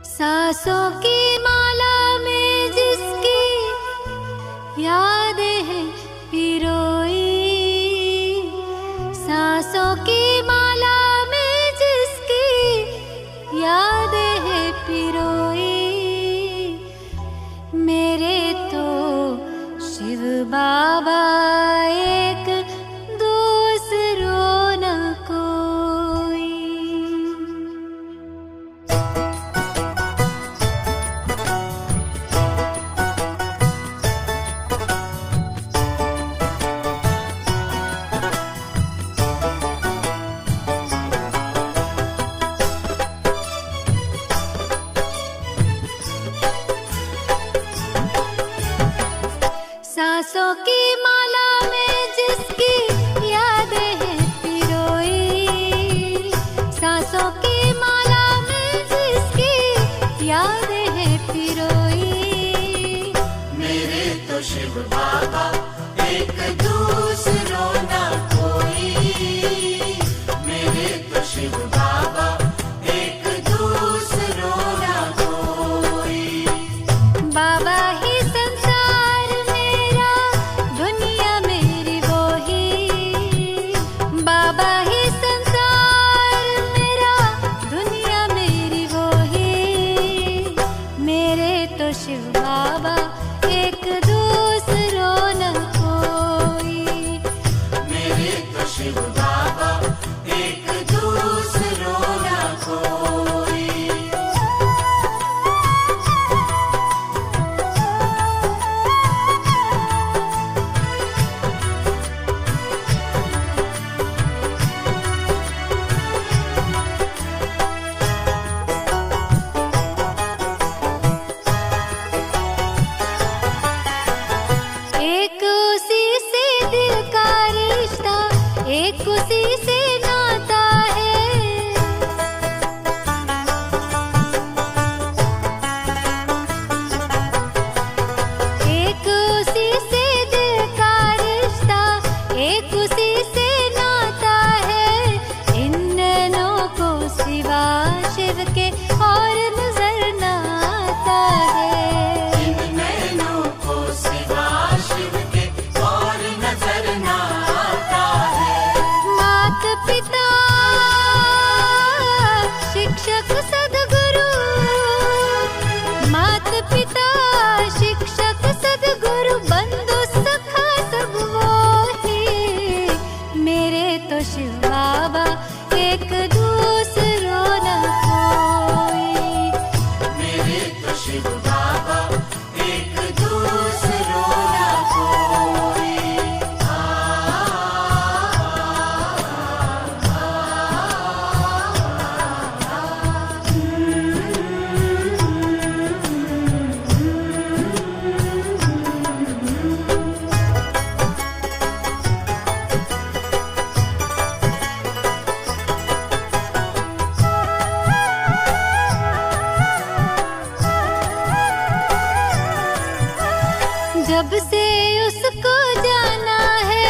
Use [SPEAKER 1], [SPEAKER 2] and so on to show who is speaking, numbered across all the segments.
[SPEAKER 1] सांसों की माला में जिसकी यादें हैं पिरोई, सांसों की माला में जिसकी यादें हैं पिरोई, मेरे तो शिव बाबा एक दूसरों न कोई। सांसों की माला में जिसकी यादें हैं पिरोई, सांसों की माला में जिसकी यादें हैं पिरोई,
[SPEAKER 2] मेरे तो शिव बाबा एक दूसरों ना कोई, मेरे तो शिव बाबा एक दूसरों ना कोई।
[SPEAKER 1] बाबा ही संसार मेरा, दुनिया मेरी वो ही, बाबा ही संसार मेरा, दुनिया मेरी वो ही, मेरे तो शिव बाबा एक दूसरों न कोई,
[SPEAKER 2] मेरे तो शिव बाबा एक दूसरों ना कोई।
[SPEAKER 1] एक उसी से दिल का रिश्ता, एक उसी से नाता है, एक उसी से दिल का रिश्ता, एक उसी से नाता है, इन नैनों को सिवा शिव के और नजर न आता है।
[SPEAKER 2] इन नैनों को सिवा शिव के और नजर ना आता है।
[SPEAKER 1] मात पिता शिक्षक सद्गुरु, मात पिता शिक्षक सद्गुरु, बंधु सखा सब वो ही, मेरे तो शिव बाबा एक दूसरों न कोई,
[SPEAKER 2] मेरे तो शिव बाबा एक दूसरों ना कोई।
[SPEAKER 1] जब से उसको जाना है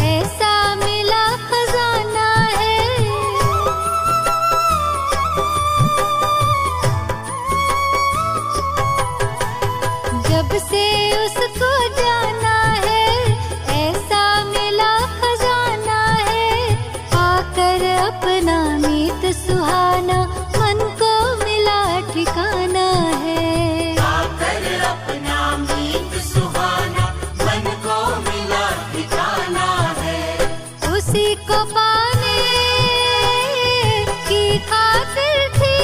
[SPEAKER 1] ऐसा मिला खजाना है, जब से उसको जाना है ऐसा मिला खजाना है, आकर अपना मीत सुहाना मन को मिला ठिकाना है,
[SPEAKER 2] आकर अपना मीत सुहाना मन को मिला ठिकाना है।
[SPEAKER 1] उसी को पाने की खातिर थी,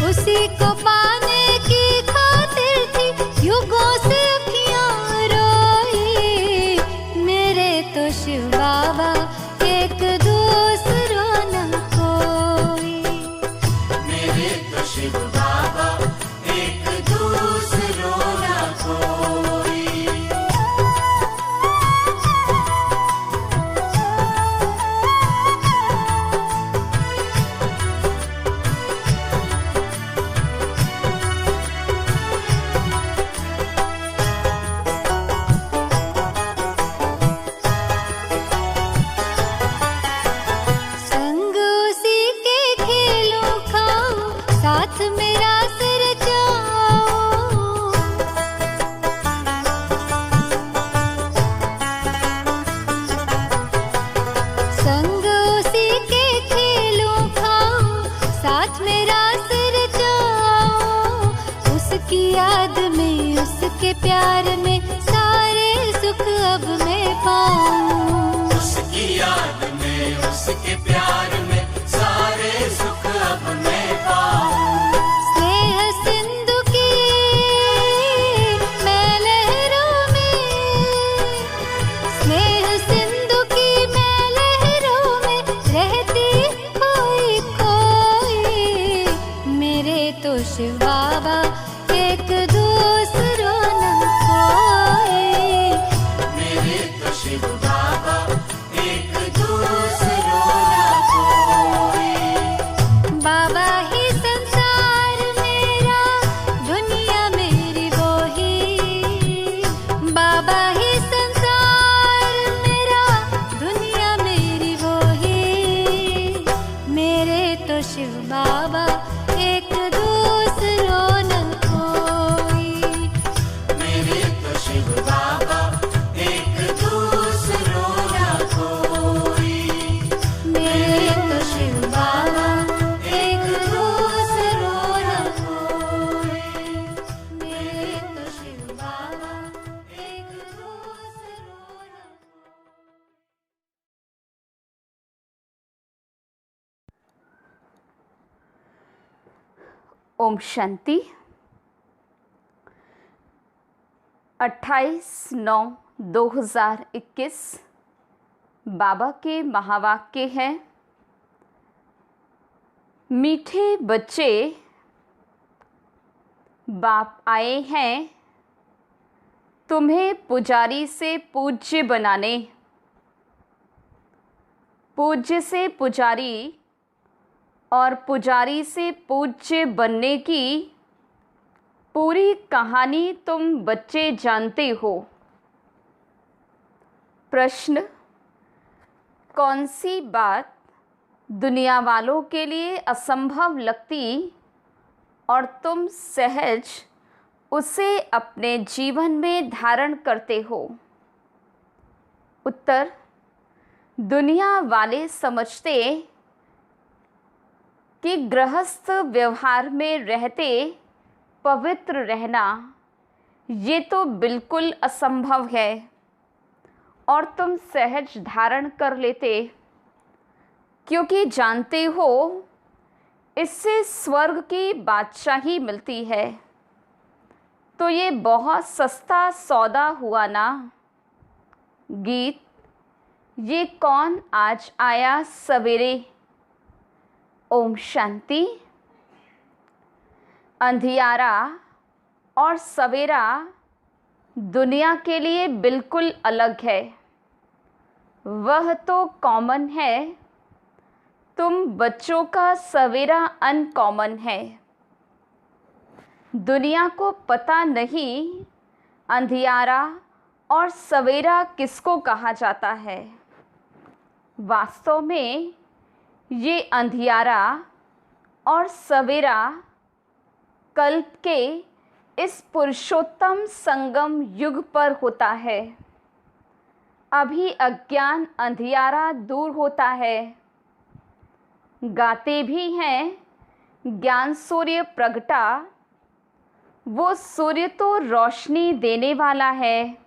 [SPEAKER 1] उसी को पाने की खातिर थी, युगों से अखियां रोई, मेरे तो शिव बाबा एक दूसरों न कोई,
[SPEAKER 2] मेरे तो
[SPEAKER 1] उसकी याद में, उसके प्यार में सारे सुख अब मैं पाऊं।
[SPEAKER 2] उसकी याद में, उसके प्यार में सारे सुख अब मैं पाऊं।
[SPEAKER 1] स्नेह सिंधु की मैं लहरों में, स्नेह सिंधु की मैं लहरों में रहती खोई खोई। मेरे तो शिव बाबा एक दूसरों न कोई।
[SPEAKER 2] मेरे तो शिव बाबा एक दूसरों न कोई।
[SPEAKER 1] बाबा ही संसार मेरा, दुनिया मेरी वो ही। बाबा ही संसार मेरा, दुनिया मेरी वो ही। मेरे तो शिव बाबा एक दूसरों न कोई।
[SPEAKER 2] मेरे तो शिव बाबा एक दूसरों न कोई।
[SPEAKER 1] मेरे तो शिव बाबा एक दूसरों न कोई। मेरे तो शिव बाबा एक दूसरों न
[SPEAKER 3] ओम शांति। 28/9/2021 बाबा के महावाक्य हैं। मीठे बच्चे, बाप आए हैं तुम्हें पुजारी से पूज्य बनाने। पूज्य से पुजारी और पुजारी से पूज्य बनने की पूरी कहानी तुम बच्चे जानते हो। प्रश्न: कौन सी बात दुनिया वालों के लिए असंभव लगती और तुम सहज उसे अपने जीवन में धारण करते हो? उत्तर: दुनिया वाले समझते कि गृहस्थ व्यवहार में रहते पवित्र रहना ये तो बिल्कुल असंभव है, और तुम सहज धारण कर लेते क्योंकि जानते हो इससे स्वर्ग की बादशाही मिलती है। तो ये बहुत सस्ता सौदा हुआ ना। गीत: ये कौन आज आया सवेरे। ओम शांति। अंधियारा और सवेरा दुनिया के लिए बिल्कुल अलग है। वह तो कॉमन है, तुम बच्चों का सवेरा अनकॉमन है। दुनिया को पता नहीं अंधियारा और सवेरा किसको कहा जाता है। वास्तव में ये अंधियारा और सवेरा कल्प के इस पुरुषोत्तम संगम युग पर होता है। अभी अज्ञान अंधियारा दूर होता है। गाते भी हैं ज्ञान सूर्य प्रगटा, वो सूर्य तो रोशनी देने वाला है।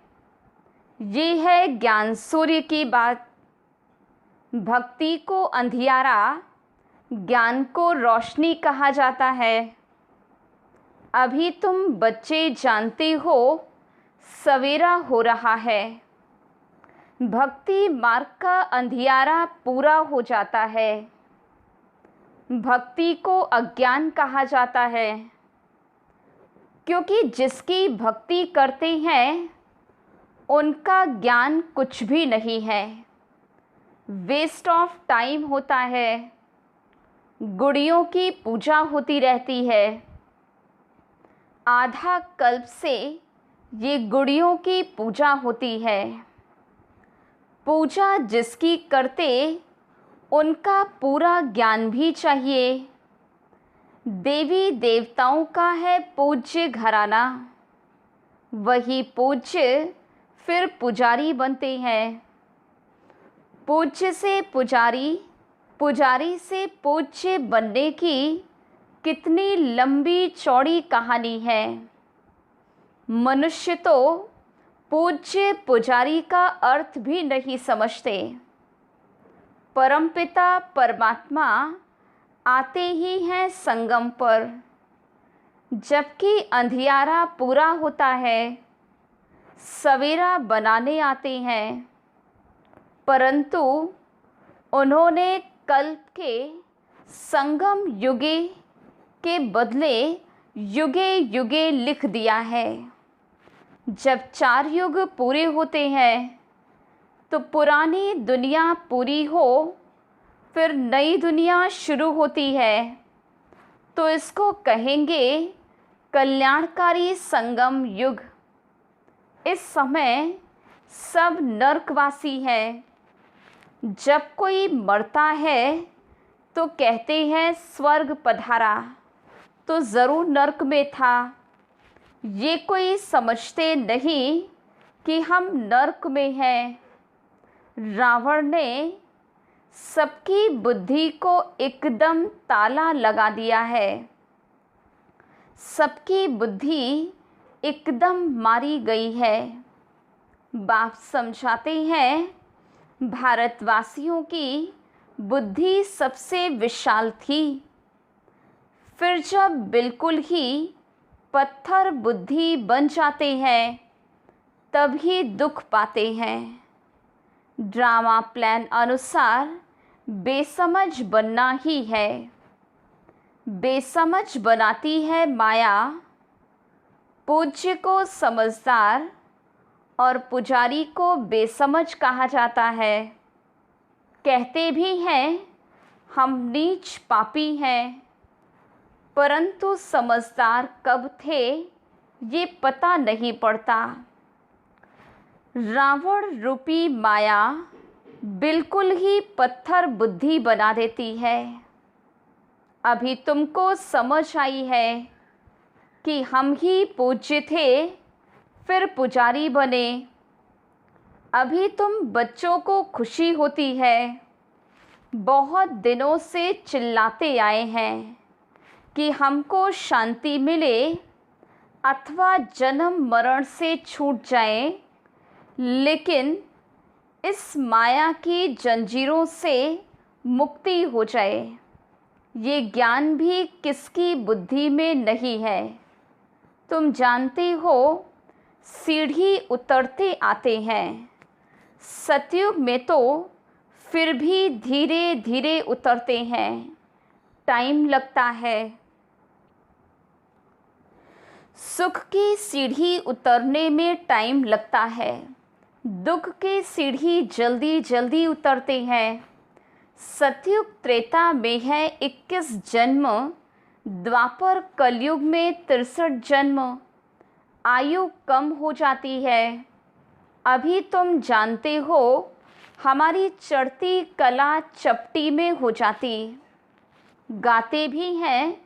[SPEAKER 3] ये है ज्ञान सूर्य की बात। भक्ति को अंधियारा, ज्ञान को रोशनी कहा जाता है। अभी तुम बच्चे जानते हो सवेरा हो रहा है। भक्ति मार्ग का अंधियारा पूरा हो जाता है। भक्ति को अज्ञान कहा जाता है क्योंकि जिसकी भक्ति करते हैं उनका ज्ञान कुछ भी नहीं है, वेस्ट ऑफ टाइम होता है। गुड़ियों की पूजा होती रहती है। आधा कल्प से ये गुड़ियों की पूजा होती है। पूजा जिसकी करते उनका पूरा ज्ञान भी चाहिए। देवी देवताओं का है पूज्य घराना, वही पूज्य फिर पुजारी बनते हैं। पूज्य से पुजारी, पुजारी से पूज्य बनने की कितनी लंबी चौड़ी कहानी है। मनुष्य तो पूज्य पुजारी का अर्थ भी नहीं समझते। परमपिता परमात्मा आते ही हैं संगम पर, जबकि अंधियारा पूरा होता है, सवेरा बनाने आते हैं। परंतु उन्होंने कल्प के संगम युगे के बदले युगे युगे लिख दिया है। जब 4 युग पूरे होते हैं तो पुरानी दुनिया पूरी हो, फिर नई दुनिया शुरू होती है, तो इसको कहेंगे कल्याणकारी संगम युग। इस समय सब नरकवासी हैं। जब कोई मरता है तो कहते हैं स्वर्ग पधारा, तो ज़रूर नरक में था। ये कोई समझते नहीं कि हम नरक में हैं। रावण ने सबकी बुद्धि को एकदम ताला लगा दिया है। सबकी बुद्धि एकदम मारी गई है। बाप समझाते हैं भारतवासियों की बुद्धि सबसे विशाल थी, फिर जब बिल्कुल ही पत्थर बुद्धि बन जाते हैं तभी दुख पाते हैं। ड्रामा प्लान अनुसार बेसमझ बनना ही है। बेसमझ बनाती है माया। पूज्य को समझदार और पुजारी को बेसमझ कहा जाता है। कहते भी हैं हम नीच पापी हैं, परंतु समझदार कब थे ये पता नहीं पड़ता। रावण रूपी माया बिल्कुल ही पत्थर बुद्धि बना देती है। अभी तुमको समझ आई है कि हम ही पूज्य थे, फिर पुजारी बने। अभी तुम बच्चों को खुशी होती है। बहुत दिनों से चिल्लाते आए हैं कि हमको शांति मिले अथवा जन्म मरण से छूट जाए, लेकिन इस माया की जंजीरों से मुक्ति हो जाए। ये ज्ञान भी किसकी बुद्धि में नहीं है। तुम जानते हो सीढ़ी उतरते आते हैं। सतयुग में तो फिर भी धीरे धीरे उतरते हैं, टाइम लगता है। सुख की सीढ़ी उतरने में टाइम लगता है, दुख की सीढ़ी जल्दी जल्दी उतरते हैं। सतयुग त्रेता में है 21 जन्म, द्वापर कलयुग में 63 जन्म। आयु कम हो जाती है। अभी तुम जानते हो हमारी चढ़ती कला चपटी में हो जाती। गाते भी हैं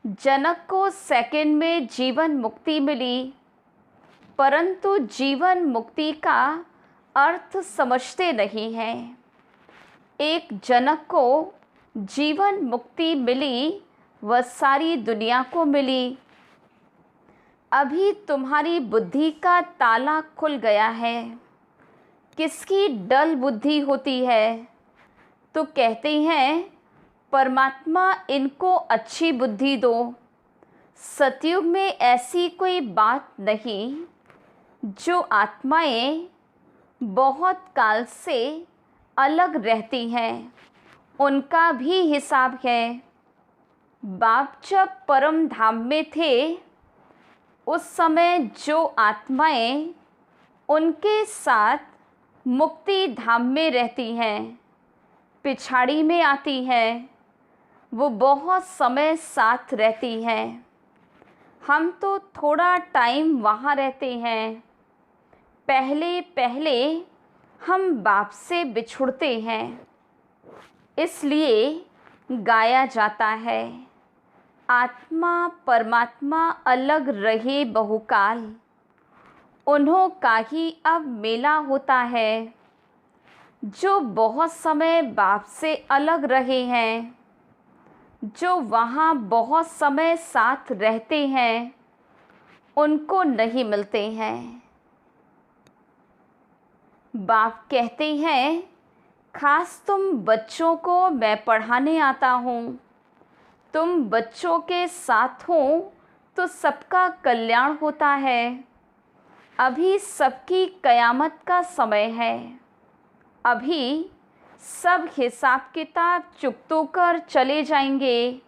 [SPEAKER 3] जनक को सेकंड में जीवन मुक्ति मिली, परंतु जीवन मुक्ति का अर्थ समझते नहीं हैं। एक जनक को जीवन मुक्ति मिली, वह सारी दुनिया को मिली। अभी तुम्हारी बुद्धि का ताला खुल गया है। किसकी डल बुद्धि होती है तो कहते हैं परमात्मा इनको अच्छी बुद्धि दो। सतयुग में ऐसी कोई बात नहीं। जो आत्माएं बहुत काल से अलग रहती हैं उनका भी हिसाब है। बाप जब परम धाम में थे उस समय जो आत्माएं उनके साथ मुक्ति धाम में रहती हैं, पिछाड़ी में आती हैं, वो बहुत समय साथ रहती हैं। हम तो थोड़ा टाइम वहाँ रहते हैं। पहले पहले हम बाप से बिछुड़ते हैं, इसलिए गाया जाता है आत्मा परमात्मा अलग रहे बहुकाल, उन्हों का ही अब मेला होता है। जो बहुत समय बाप से अलग रहे हैं, जो वहाँ बहुत समय साथ रहते हैं, उनको नहीं मिलते हैं। बाप कहते हैं, खास तुम बच्चों को मैं पढ़ाने आता हूँ। तुम बच्चों के साथ हो तो सबका कल्याण होता है। अभी सबकी कयामत का समय है। अभी सब हिसाब किताब चुकतो कर चले जाएंगे,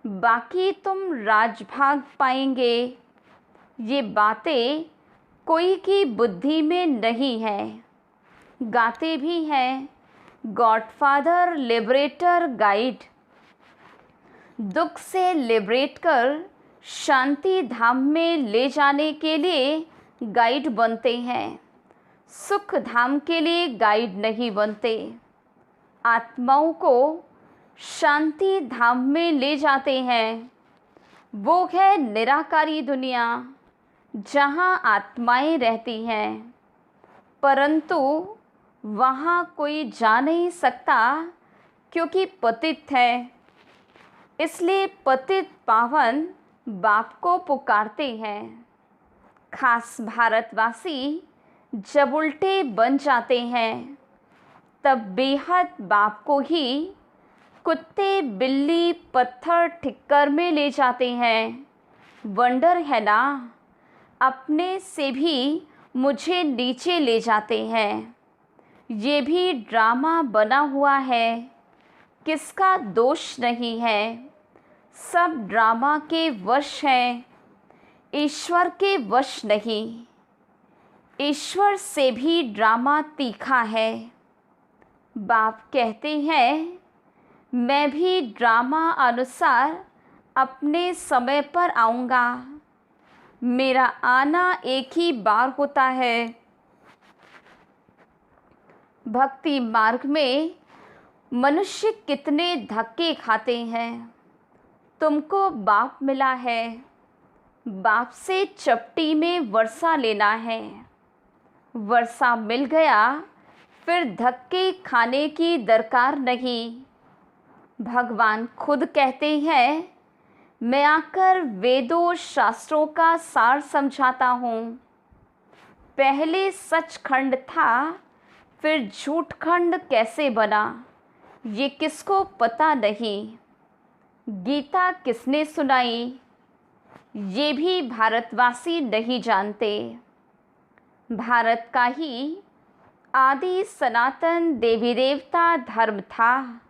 [SPEAKER 3] बाकी तुम राजभाग पाएंगे। ये बातें कोई की बुद्धि में नहीं है। गाते भी हैं, गॉडफादर लिबरेटर गाइड। दुख से लिबरेट कर शांति धाम में ले जाने के लिए गाइड बनते हैं, सुख धाम के लिए गाइड नहीं बनते। आत्माओं को शांति धाम में ले जाते हैं। वो है निराकारी दुनिया, जहाँ आत्माएं रहती हैं, परंतु वहाँ कोई जा नहीं सकता क्योंकि पतित है। इसलिए पतित पावन बाप को पुकारते हैं। खास भारतवासी जब उल्टे बन जाते हैं, तब बेहद बाप को ही कुत्ते बिल्ली पत्थर ठिक्कर में ले जाते हैं। वंडर है ना, अपने से भी मुझे नीचे ले जाते हैं। ये भी ड्रामा बना हुआ है, किसका दोष नहीं है। सब ड्रामा के वश हैं, ईश्वर के वश नहीं। ईश्वर से भी ड्रामा तीखा है। बाप कहते हैं, मैं भी ड्रामा अनुसार अपने समय पर आऊँगा। मेरा आना एक ही बार होता है। भक्ति मार्ग में मनुष्य कितने धक्के खाते हैं। तुमको बाप मिला है, बाप से चपटी में वर्षा लेना है। वर्षा मिल गया, फिर धक्के खाने की दरकार नहीं। भगवान खुद कहते हैं, मैं आकर वेदों शास्त्रों का सार समझाता हूँ। पहले सचखंड था, फिर झूठखंड कैसे बना, ये किसको पता नहीं। गीता किसने सुनाई, ये भी भारतवासी नहीं जानते। भारत का ही आदि सनातन देवी देवता धर्म था।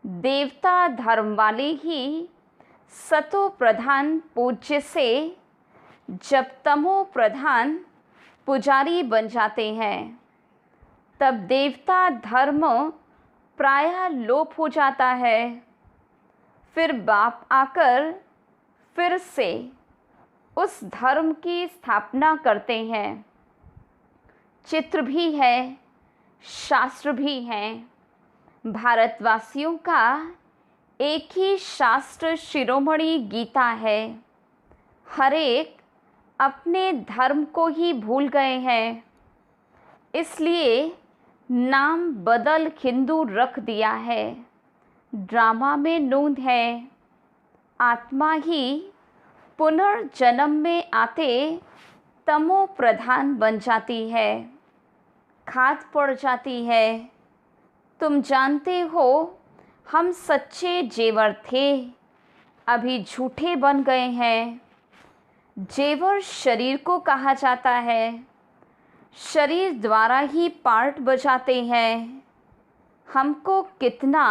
[SPEAKER 3] देवता धर्म वाले ही सतो प्रधान पूज्य से जब तमो प्रधान पुजारी बन जाते हैं, तब देवता धर्म प्रायः लोप हो जाता है। फिर बाप आकर फिर से उस धर्म की स्थापना करते हैं। चित्र भी है, शास्त्र भी हैं। भारतवासियों का एक ही शास्त्र शिरोमणि गीता है। हर एक अपने धर्म को ही भूल गए हैं, इसलिए नाम बदल हिंदू रख दिया है। ड्रामा में नूंद है। आत्मा ही पुनर्जन्म में आते तमो प्रधान बन जाती है, खाद पड़ जाती है। तुम जानते हो, हम सच्चे जेवर थे, अभी झूठे बन गए हैं। जेवर शरीर को कहा जाता है। शरीर द्वारा ही पार्ट बजाते हैं। हमको कितना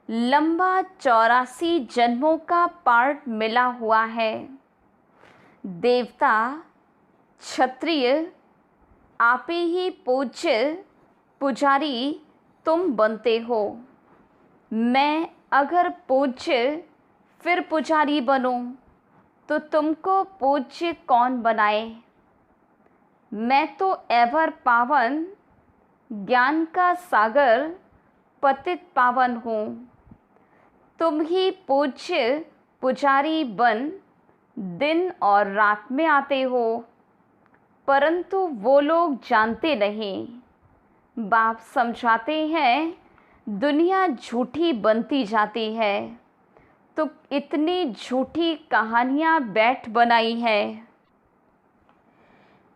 [SPEAKER 3] लंबा 84 जन्मों का पार्ट मिला हुआ है। देवता क्षत्रिय आपे ही पूज्य पुजारी तुम बनते हो। मैं अगर पूज्य फिर पुजारी बनूं, तो तुमको पूज्य कौन बनाए। मैं तो एवर पावन ज्ञान का सागर पतित पावन हूँ। तुम ही पूज्य पुजारी बन दिन और रात में आते हो, परंतु वो लोग जानते नहीं। बाप समझाते हैं, दुनिया झूठी बनती जाती है। तो इतनी झूठी कहानियाँ बैठ बनाई है।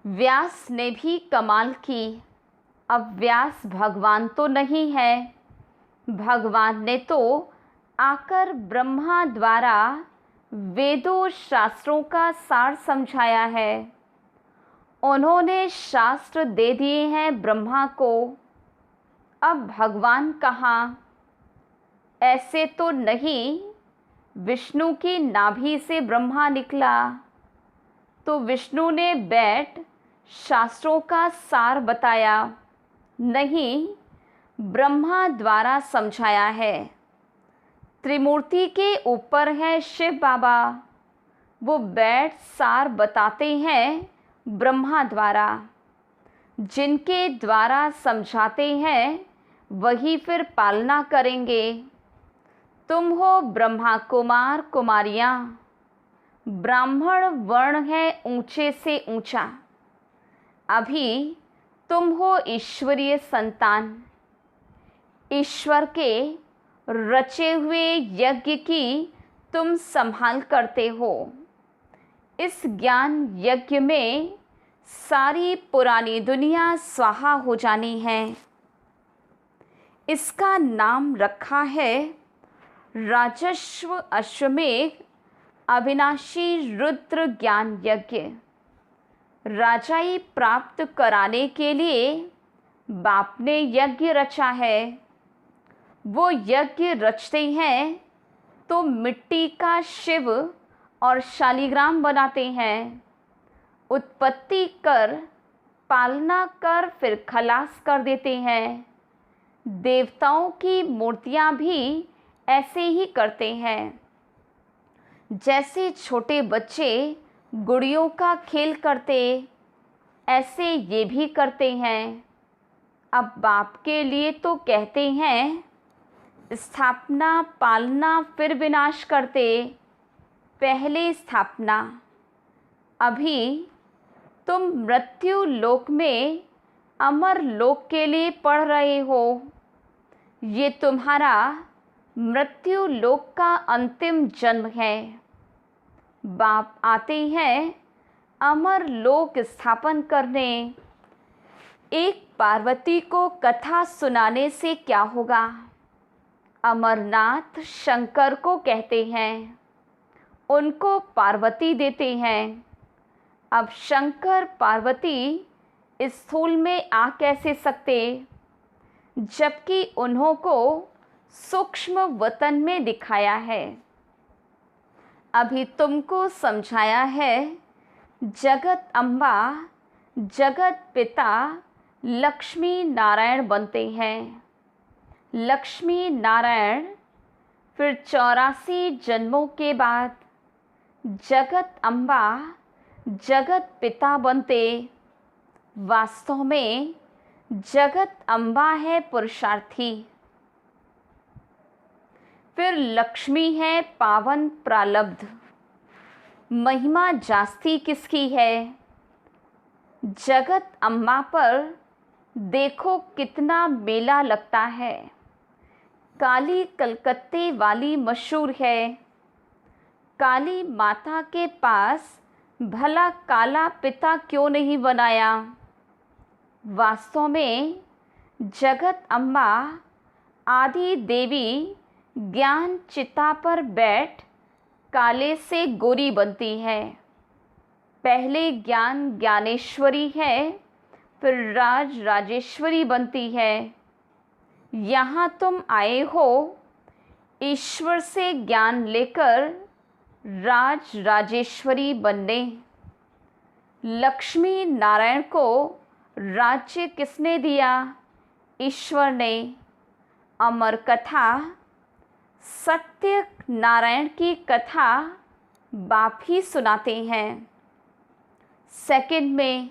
[SPEAKER 3] व्यास ने भी कमाल की। अब व्यास भगवान तो नहीं है, भगवान ने तो आकर ब्रह्मा द्वारा वेदों शास्त्रों का सार समझाया है। उन्होंने शास्त्र दे दिए हैं ब्रह्मा को। अब भगवान कहाँ? ऐसे तो नहीं, विष्णु की नाभि से ब्रह्मा निकला तो विष्णु ने बैठ शास्त्रों का सार बताया। नहीं, ब्रह्मा द्वारा समझाया है। त्रिमूर्ति के ऊपर है शिव बाबा, वो बैठ सार बताते हैं ब्रह्मा द्वारा। जिनके द्वारा समझाते हैं वही फिर पालना करेंगे। तुम हो ब्रह्मा कुमार कुमारियाँ, ब्राह्मण वर्ण है ऊंचे से ऊंचा। अभी तुम हो ईश्वरीय संतान। ईश्वर के रचे हुए यज्ञ की तुम संभाल करते हो। इस ज्ञान यज्ञ में सारी पुरानी दुनिया स्वाहा हो जानी है। इसका नाम रखा है राजस्व अश्वमेध अविनाशी रुद्र ज्ञान यज्ञ। राजाई प्राप्त कराने के लिए बाप ने यज्ञ रचा है। वो यज्ञ रचते हैं तो मिट्टी का शिव और शालिग्राम बनाते हैं। उत्पत्ति कर, पालना कर, फिर खलास कर देते हैं। देवताओं की मूर्तियां भी ऐसे ही करते हैं। जैसे छोटे बच्चे गुड़ियों का खेल करते, ऐसे ये भी करते हैं। अब बाप के लिए तो कहते हैं स्थापना, पालना, फिर विनाश करते। पहले स्थापना। अभी तुम मृत्यु लोक में अमर लोक के लिए पढ़ रहे हो। ये तुम्हारा मृत्यु लोक का अंतिम जन्म है। बाप आते हैं अमर लोक स्थापन करने। एक पार्वती को कथा सुनाने से क्या होगा? अमरनाथ शंकर को कहते हैं, उनको पार्वती देते हैं। अब शंकर पार्वती इस स्थूल में आ कैसे सकते, जबकि उन्हों को सूक्ष्म वतन में दिखाया है। अभी तुमको समझाया है जगत अम्बा, जगत पिता लक्ष्मी नारायण बनते हैं। लक्ष्मी नारायण फिर 84 जन्मों के बाद जगत अम्बा, जगत पिता बनते। वास्तव में जगत अम्बा है पुरुषार्थी, फिर लक्ष्मी है पावन प्रालब्ध। महिमा जास्ती किसकी है? जगत अम्बा पर देखो कितना मेला लगता है। काली कलकत्ते वाली मशहूर है। काली माता के पास भला काला पिता क्यों नहीं बनाया? वास्तव में जगत अम्बा आदि देवी ज्ञान चिता पर बैठ काले से गोरी बनती है। पहले ज्ञान ज्ञानेश्वरी है, फिर राज राजेश्वरी बनती है। यहाँ तुम आए हो ईश्वर से ज्ञान लेकर राज राजेश्वरी बनने। लक्ष्मी नारायण को राज्य किसने दिया? ईश्वर ने। अमर कथा सत्य नारायण की कथा बाप ही सुनाते हैं। सेकंड में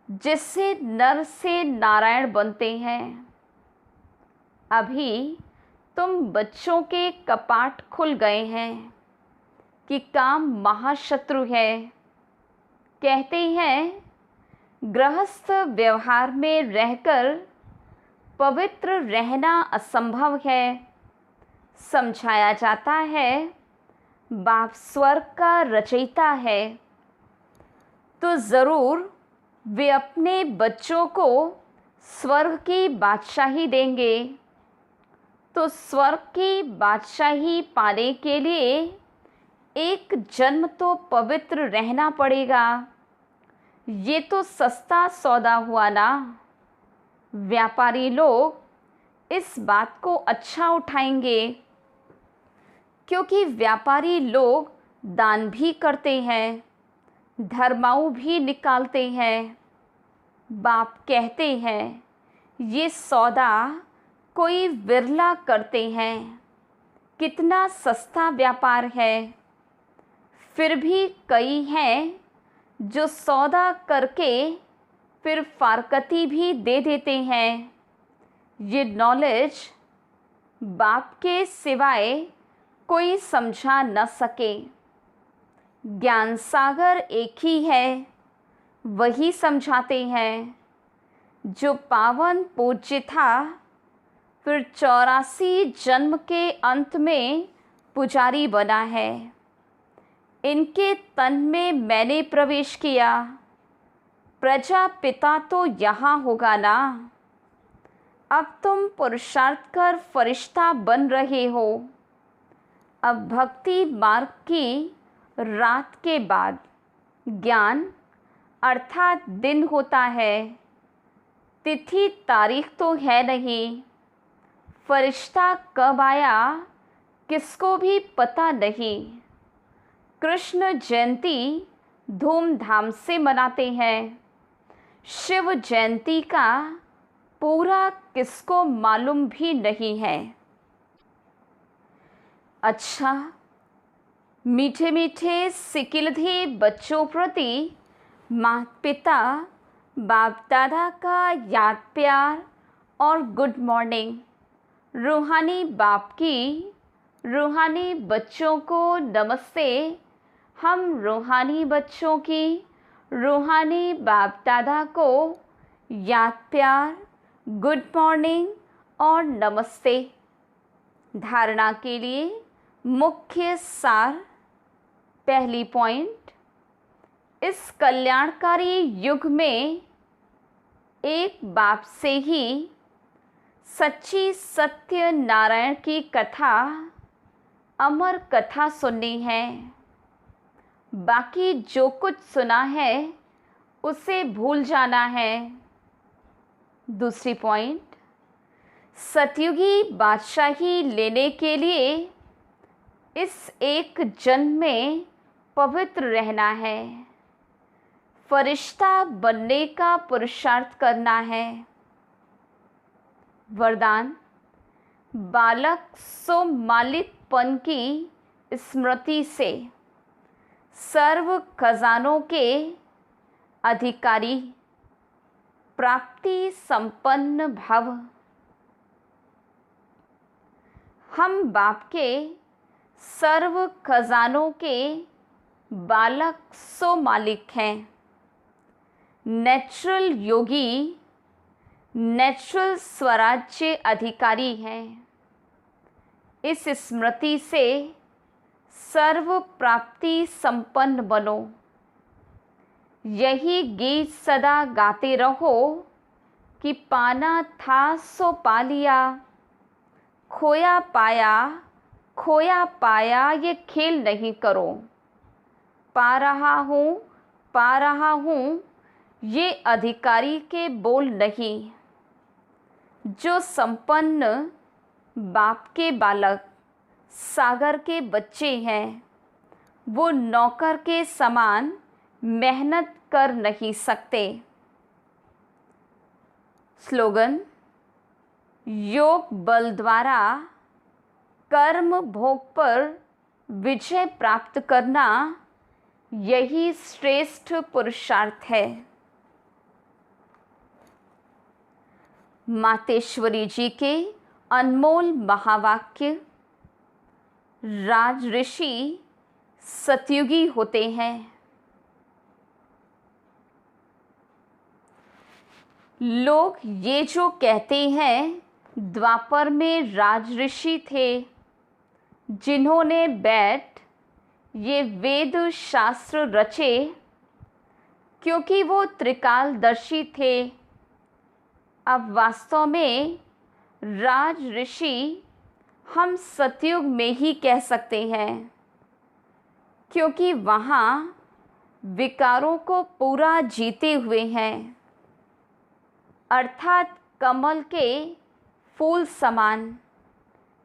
[SPEAKER 3] जिससे नर से नारायण बनते हैं। अभी तुम बच्चों के कपाट खुल गए हैं कि काम महाशत्रु है। कहते हैं गृहस्थ व्यवहार में रहकर पवित्र रहना असंभव है। समझाया जाता है बाप स्वर्ग का रचयिता है, तो ज़रूर वे अपने बच्चों को स्वर्ग की बादशाही देंगे। तो स्वर्ग की बादशाही पाने के लिए एक जन्म तो पवित्र रहना पड़ेगा। ये तो सस्ता सौदा हुआ ना। व्यापारी लोग इस बात को अच्छा उठाएंगे, क्योंकि व्यापारी लोग दान भी करते हैं, धर्माऊ भी निकालते हैं। बाप कहते हैं ये सौदा कोई विरला करते हैं, कितना सस्ता व्यापार है। फिर भी कई हैं जो सौदा करके फिर फारकती भी दे देते हैं। ये नॉलेज बाप के सिवाय कोई समझा न सके। ज्ञान सागर एक ही है, वही समझाते हैं। जो पावन पूज्य था, फिर 84 जन्म के अंत में पुजारी बना है। इनके तन में मैंने प्रवेश किया। प्रजापिता तो यहाँ होगा ना। अब तुम पुरुषार्थ कर फरिश्ता बन रहे हो। अब भक्ति मार्ग की रात के बाद ज्ञान अर्थात दिन होता है। तिथि तारीख तो है नहीं। फरिश्ता कब आया किसको भी पता नहीं। कृष्ण जयंती धूमधाम से मनाते हैं। शिव जयंती का पूरा किसको मालूम भी नहीं है। अच्छा, मीठे मीठे सिकिलधे बच्चों प्रति माता पिता बाप दादा का याद प्यार और गुड मॉर्निंग। रूहानी बाप की रूहानी बच्चों को नमस्ते। हम रूहानी बच्चों की रूहानी बाप दादा को याद प्यार, गुड मॉर्निंग और नमस्ते। धारणा के लिए मुख्य सार। पहली पॉइंट, इस कल्याणकारी युग में एक बाप से ही सच्ची सत्य नारायण की कथा, अमर कथा सुननी है। बाकी जो कुछ सुना है उसे भूल जाना है। दूसरी पॉइंट, सतयुगी बादशाही लेने के लिए इस एक जन्म में पवित्र रहना है। फरिश्ता बनने का पुरुषार्थ करना है। वरदान, बालक सो मालिकपन की स्मृति से सर्व खजानों के अधिकारी, प्राप्ति संपन्न भव। हम बाप के सर्व खजानों के बालक सो मालिक हैं। नेचुरल योगी, नेचुरल स्वराज्य अधिकारी हैं। इस स्मृति से सर्व प्राप्ति संपन्न बनो। यही गीत सदा गाते रहो कि पाना था सो पा लिया, खोया पाया ये खेल नहीं करो। पा रहा हूँ ये अधिकारी के बोल नहीं। जो संपन्न बाप के बालक सागर के बच्चे हैं, वो नौकर के समान मेहनत कर नहीं सकते। स्लोगन, योग बल द्वारा कर्म भोग पर विजय प्राप्त करना, यही श्रेष्ठ पुरुषार्थ है। मातेश्वरी जी के अनमोल महावाक्य। राज ऋषि सतयुगी होते हैं। लोग ये जो कहते हैं द्वापर में राज ऋषि थे जिन्होंने बैठ ये वेद शास्त्र रचे क्योंकि वो त्रिकालदर्शी थे। अब वास्तव में राज ऋषि हम सतयुग में ही कह सकते हैं, क्योंकि वहाँ विकारों को पूरा जीते हुए हैं, अर्थात कमल के फूल समान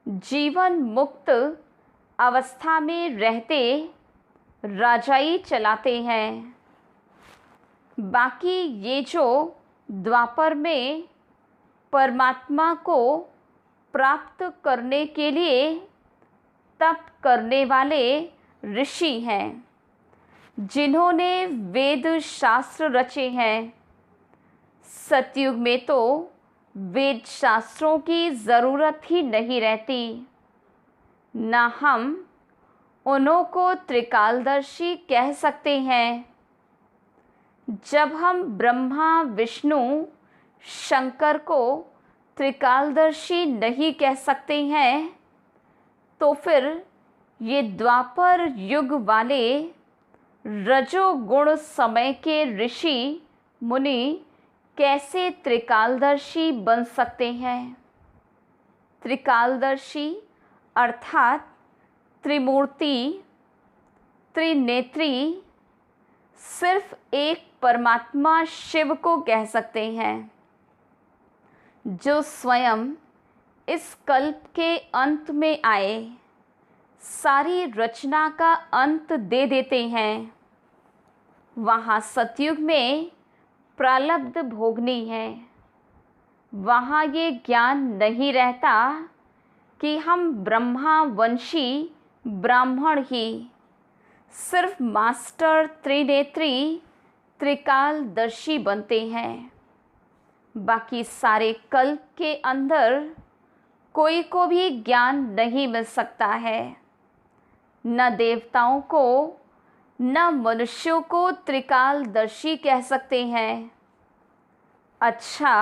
[SPEAKER 3] जीवन मुक्त अवस्था में रहते राजाई चलाते हैं। बाकी ये जो द्वापर में परमात्मा को प्राप्त करने के लिए तप करने वाले ऋषि हैं, जिन्होंने वेद शास्त्र रचे हैं। सतयुग में तो वेद शास्त्रों की ज़रूरत ही नहीं रहती, न हम उन्हों को त्रिकालदर्शी कह सकते हैं। जब हम ब्रह्मा विष्णु शंकर को त्रिकालदर्शी नहीं कह सकते हैं, तो फिर ये द्वापर युग वाले रजोगुण समय के ऋषि मुनि कैसे त्रिकालदर्शी बन सकते हैं। त्रिकालदर्शी अर्थात त्रिमूर्ति, त्रिनेत्री सिर्फ एक परमात्मा शिव को कह सकते हैं, जो स्वयं इस कल्प के अंत में आए सारी रचना का अंत दे देते हैं। वहाँ सतयुग में प्रारब्ध भोगनी है। वहाँ ये ज्ञान नहीं रहता कि हम ब्रह्मावंशी ब्राह्मण ही सिर्फ मास्टर त्रिनेत्री त्रिकालदर्शी बनते हैं। बाकी सारे कल्प के अंदर कोई को भी ज्ञान नहीं मिल सकता है। न देवताओं को न मनुष्यों को त्रिकालदर्शी कह सकते हैं। अच्छा,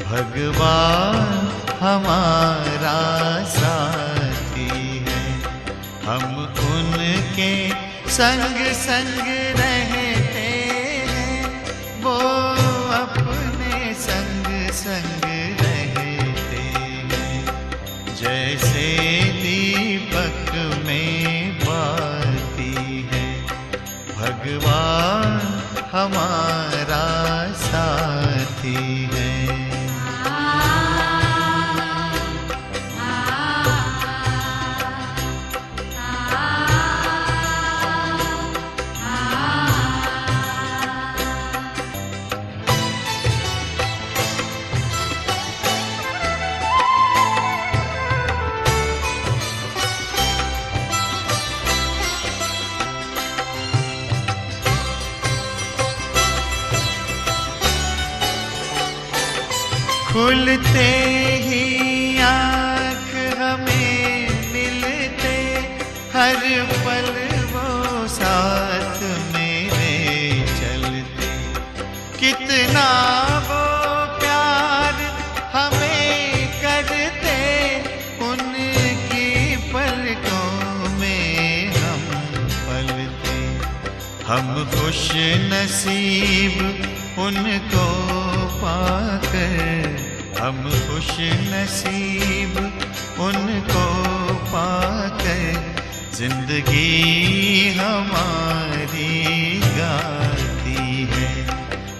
[SPEAKER 2] भगवान हमारा साथी है। हम उनके संग संग रहते हैं, वो अपने संग संग रहते हैं। जैसे दीपक में बाती है, भगवान हमारा साथी है। खुलते ही आँख हमें मिलते, हर पल वो साथ मेरे चलते। कितना वो प्यार हमें करते, उनकी पलकों में हम पलते। हम खुश नसीब उनको पाकर, हम खुश नसीब उनको पाकर, जिंदगी हमारी गाती है।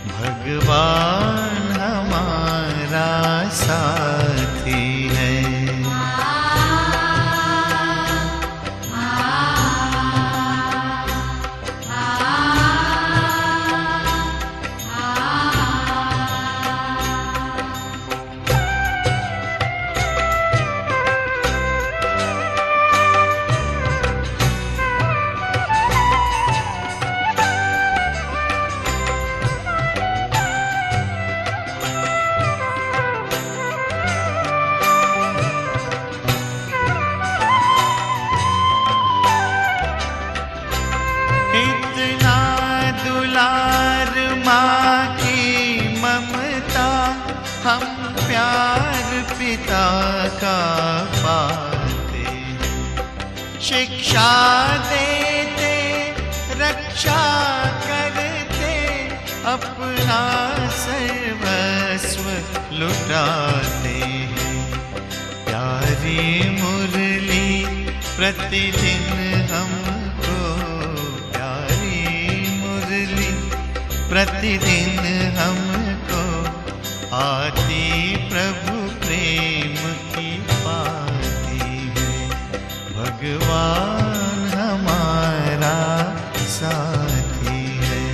[SPEAKER 2] भगवान हमारा साथी है।
[SPEAKER 4] कितना दुलार माँ की ममता, हम प्यार पिता का पाते हैं। शिक्षा देते, रक्षा करते, अपना सर्वस्व लुटाते हैं। प्यारी मुरली प्रतिदिन हमको, प्यारी मुरली प्रतिदिन हमको आती प्रभु प्रेम की पाती है। भगवान हमारा साथी है।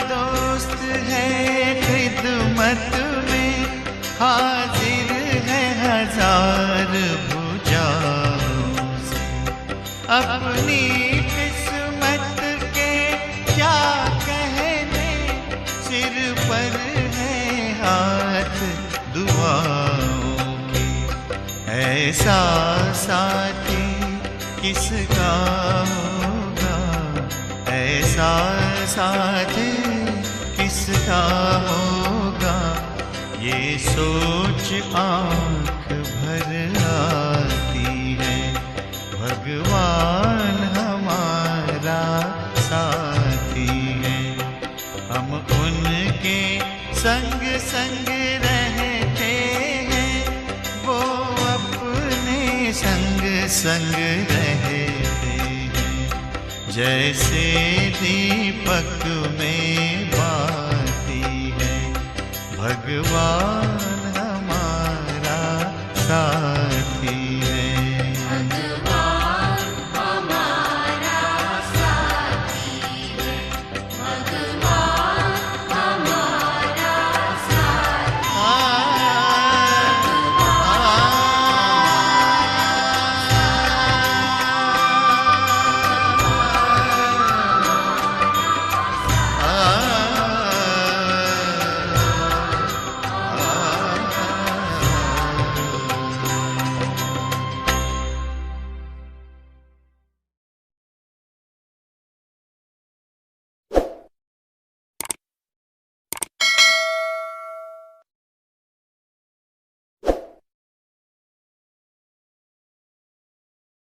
[SPEAKER 4] दोस्त है खिदमत में, हाजिर है हजार भुजाओं से। अपनी किस्मत के क्या कहने, सिर पर है हाथ दुआओं के। ऐसा साथी किसका होगा, ऐसा साथी किसका होगा, ये सोच आँख भर आती है। भगवान हमारा साथी है। हम उनके संग संग रहते हैं, वो अपने संग संग रहते हैं। जैसे दीपक में बाती है, भगवान हमारा साथ